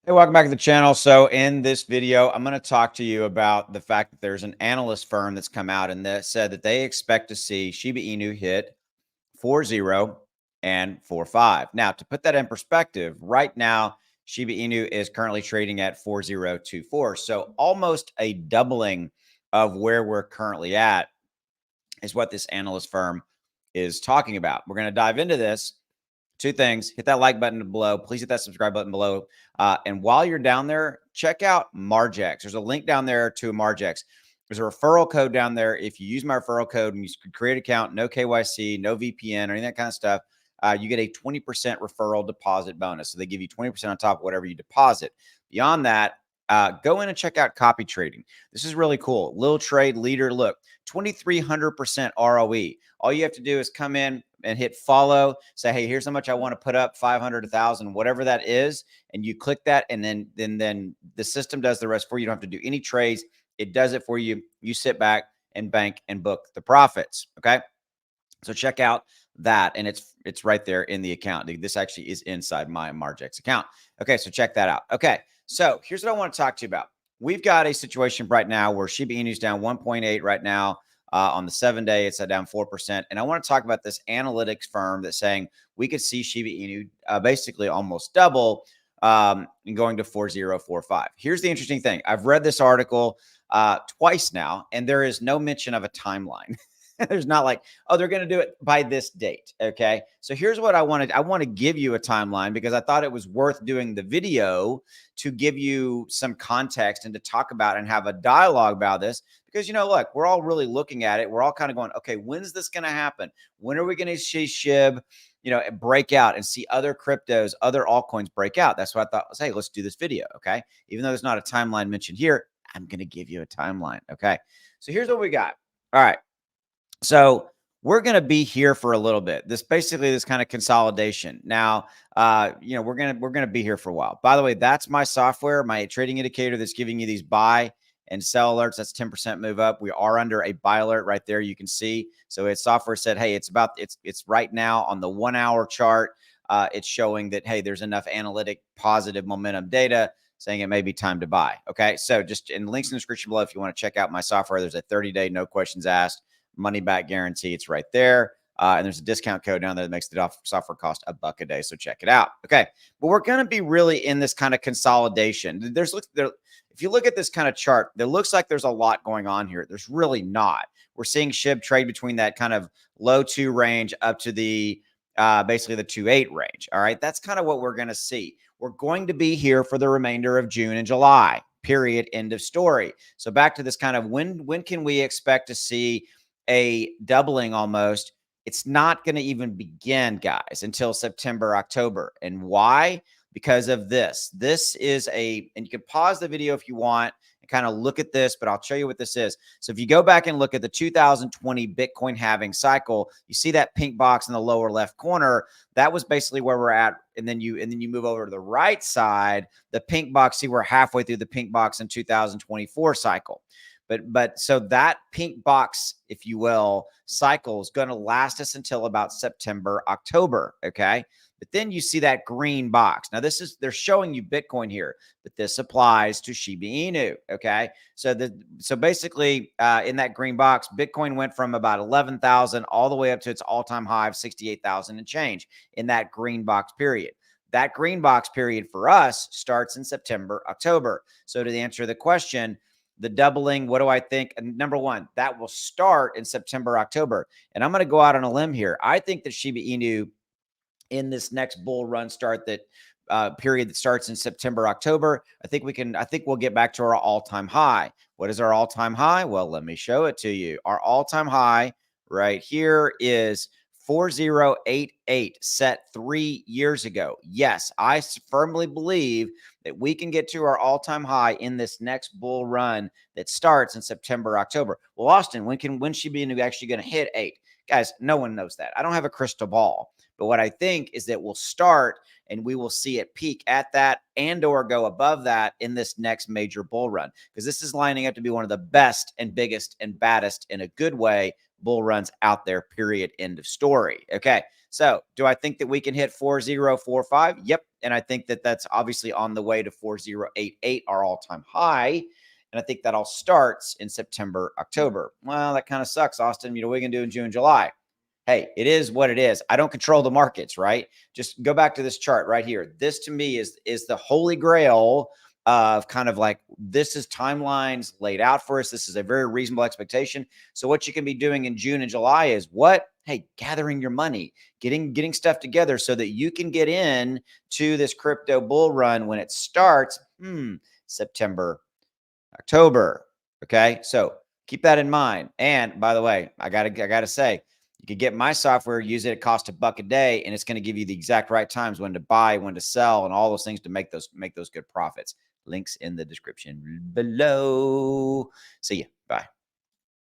Hey, welcome back to the channel. So in this video, I'm going to talk to you about the fact that there's an analyst firm that's come out and that said that they expect to see Shiba Inu hit 4.0 and 4.5. Now, to put that in perspective, right now, Shiba Inu is currently trading at 4.024. So almost a doubling of where we're currently at is what this analyst firm is talking about. We're going to dive into this. Two things: hit that like button below. Please hit that subscribe button below. And while you're down there, check out Margex. There's a link down there to Margex. There's a referral code down there. If you use my referral code and you create an account, no KYC, no VPN, or any of that kind of stuff, you get a 20% referral deposit bonus. So they give you 20% on top of whatever you deposit. Beyond that, go in and check out copy trading. This is really cool. Little trade leader. Look, 2,300% ROE. All you have to do is come in and hit follow, say, hey, here's how much I want to put up, 500, 1,000, whatever that is. And you click that. And then the system does the rest for you. You don't have to do any trades. It does it for you. You sit back and bank and book the profits. Okay. So check out that. And it's right there in the account. This actually is inside my Margex account. Okay. So check that out. Okay. So here's what I want to talk to you about. We've got a situation right now where Shiba Inu is down 1.8 right now. On the 7-day, it's down 4%. And I want to talk about this analytics firm that's saying we could see Shiba Inu basically almost double and going to 4.045. Here's the interesting thing. I've read this article twice now, and there is no mention of a timeline. There's not like, oh, they're going to do it by this date. Okay. So here's what I wanted. I want to give you a timeline because I thought it was worth doing the video to give you some context and to talk about and have a dialogue about this. Because, look, we're all really looking at it. We're all kind of going, okay, when's this going to happen? When are we going to see SHIB, break out and see other cryptos, other altcoins break out? That's what I thought was, hey, let's do this video. Okay. Even though there's not a timeline mentioned here, I'm going to give you a timeline. Okay. So here's what we got. All right. So we're going to be here for a little bit. This kind of consolidation. Now, we're going to be here for a while. By the way, that's my software, my trading indicator that's giving you these buy and sell alerts. That's 10% move up. We are under a buy alert right there. You can see. So its software said, hey, it's right now on the 1 hour chart. It's showing that, hey, there's enough analytic positive momentum data saying it may be time to buy. Okay. So just in links in the description below, if you want to check out my software, there's a 30-day, no questions asked money back guarantee. It's right there. And there's a discount code down there that makes the software cost $1 a day. So check it out. Okay. But we're going to be really in this kind of consolidation. If you look at this kind of chart, there looks like there's a lot going on here. There's really not. We're seeing SHIB trade between that kind of low 2 range up to the basically the 2.8 range. All right. That's kind of what we're going to see. We're going to be here for the remainder of June and July. Period. End of story. So back to this kind of when can we expect to see a doubling almost? It's not going to even begin, guys, until September, October. And why? Because of this. This is and you can pause the video if you want and kind of look at this, but I'll show you what this is. So if you go back and look at the 2020 Bitcoin halving cycle, you see that pink box in the lower left corner. That was basically where we're at. And then you move over to the right side, the pink box. See, we're halfway through the pink box in 2024 cycle. But so that pink box, if you will, cycle is going to last us until about September, October. Okay. But then you see that green box. Now they're showing you Bitcoin here, but this applies to Shiba Inu. Okay. So basically in that green box, Bitcoin went from about 11,000 all the way up to its all-time high of 68,000 and change in that green box period. That green box period for us starts in September, October. So to answer the question, the doubling, what do I think? Number one, that will start in September, October. And I'm going to go out on a limb here. I think that Shiba Inu in this next bull run period that starts in September, October, I think we'll get back to our all-time high. What is our all-time high? Well, let me show it to you. Our all-time high right here is 4.088 set 3 years ago. Yes, I firmly believe that we can get to our all-time high in this next bull run that starts in September, October. Well, Austin, when Shiba Inu actually going to hit 8? Guys, no one knows that. I don't have a crystal ball. But what I think is that we'll start and we will see it peak at that and or go above that in this next major bull run, because this is lining up to be one of the best and biggest and baddest in a good way bull runs out there, period, end of story. Okay, so do I think that we can hit 4045? Yep. And I think that that's obviously on the way to 4088, our all-time high. And I think that all starts in September, October. Well, that kind of sucks, Austin. What are we going to do in June, July? Hey, it is what it is. I don't control the markets, right? Just go back to this chart right here. This to me is the holy grail of kind of like, this is timelines laid out for us. This is a very reasonable expectation. So what you can be doing in June and July is what? Hey, gathering your money, getting stuff together so that you can get in to this crypto bull run when it starts September, October. Okay. So keep that in mind. And by the way, I gotta say, you could get my software, use it, it costs $1 a day, and it's going to give you the exact right times when to buy, when to sell, and all those things to make those good profits. Links in the description below. See you. Bye.